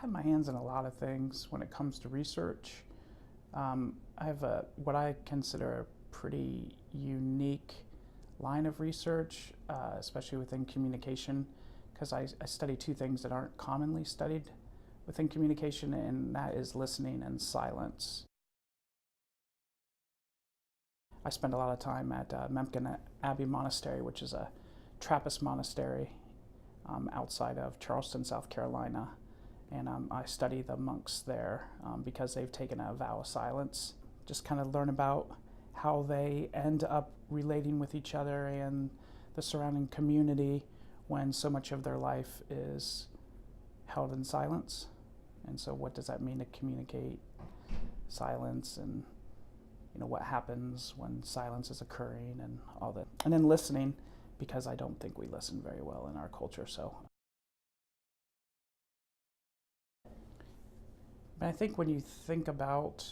had my hands in a lot of things when it comes to research. I have what I consider a pretty unique line of research, especially within communication, because I study two things that aren't commonly studied within communication, and that is listening and silence. I spend a lot of time at Memken Abbey Monastery, which is a Trappist monastery outside of Charleston, South Carolina. And I study the monks there because they've taken a vow of silence. Just kind of learn about how they end up relating with each other and the surrounding community when so much of their life is held in silence. And so what does that mean to communicate silence, and what happens when silence is occurring and all that. And then listening, because I don't think we listen very well in our culture. So but I think when you think about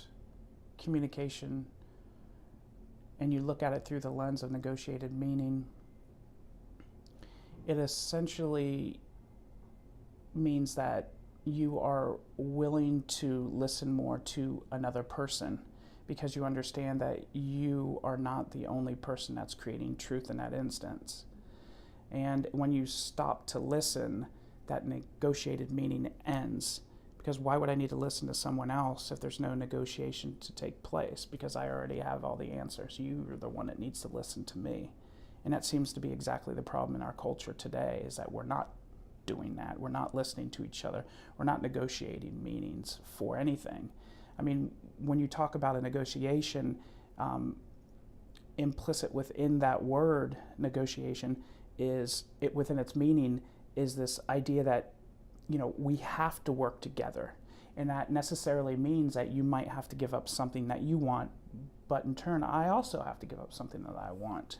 communication and you look at it through the lens of negotiated meaning, it essentially means that you are willing to listen more to another person because you understand that you are not the only person that's creating truth in that instance. And when you stop to listen, that negotiated meaning ends. Because why would I need to listen to someone else if there's no negotiation to take place? Because I already have all the answers. You're the one that needs to listen to me. And that seems to be exactly the problem in our culture today, is that we're not doing that. We're not listening to each other. We're not negotiating meanings for anything. I mean, when you talk about a negotiation, implicit within that word negotiation is, within its meaning, is this idea that we have to work together. And that necessarily means that you might have to give up something that you want, but in turn, I also have to give up something that I want.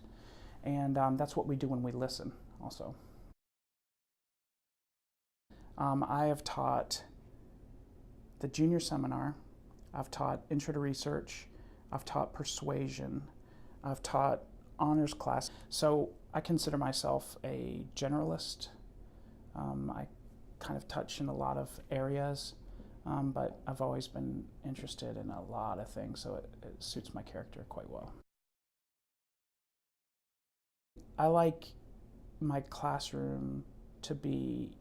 And that's what we do when we listen also. I have taught the junior seminar, I've taught intro to research, I've taught persuasion, I've taught honors class. So I consider myself a generalist. I kind of touch in a lot of areas, but I've always been interested in a lot of things, so it suits my character quite well. I like my classroom to be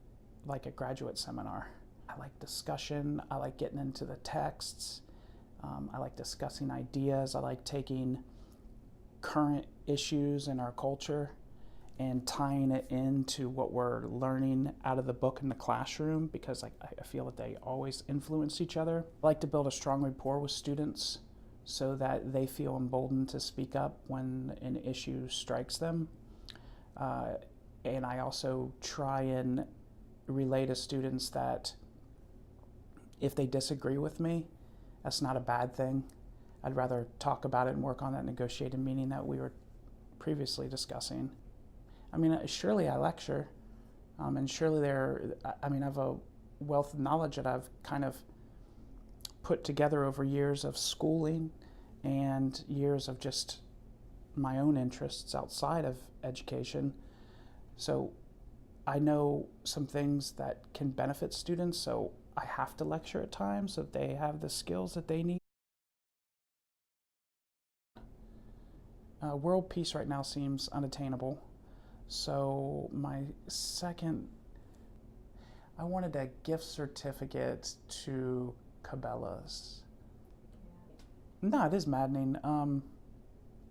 like a graduate seminar. I like discussion, I like getting into the texts, I like discussing ideas, I like taking current issues in our culture and tying it into what we're learning out of the book in the classroom, because I feel that they always influence each other. I like to build a strong rapport with students so that they feel emboldened to speak up when an issue strikes them. And I also try and relay to students that if they disagree with me, that's not a bad thing. I'd rather talk about it and work on that negotiated meaning that we were previously discussing. I mean, surely I lecture, and surely I have a wealth of knowledge that I've kind of put together over years of schooling and years of just my own interests outside of education. So I know some things that can benefit students, so I have to lecture at times so that they have the skills that they need. World peace right now seems unattainable. So I wanted a gift certificate to Cabela's. No, it is maddening.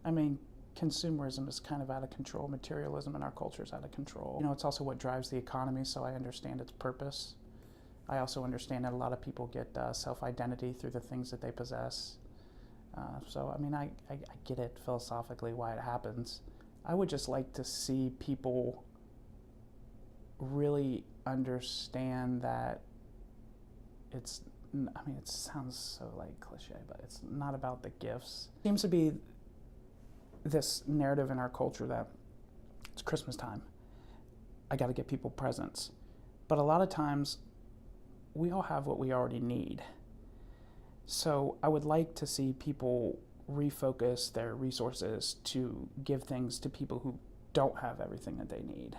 I mean, consumerism is kind of out of control. Materialism in our culture is out of control. It's also what drives the economy, so I understand its purpose. I also understand that a lot of people get self-identity through the things that they possess. So, I mean, I get it philosophically why it happens. I would just like to see people really understand that it sounds so like cliche, but it's not about the gifts. It seems to be this narrative in our culture that it's Christmas time. I got to get people presents. But a lot of times, we all have what we already need. So I would like to see people refocus their resources to give things to people who don't have everything that they need.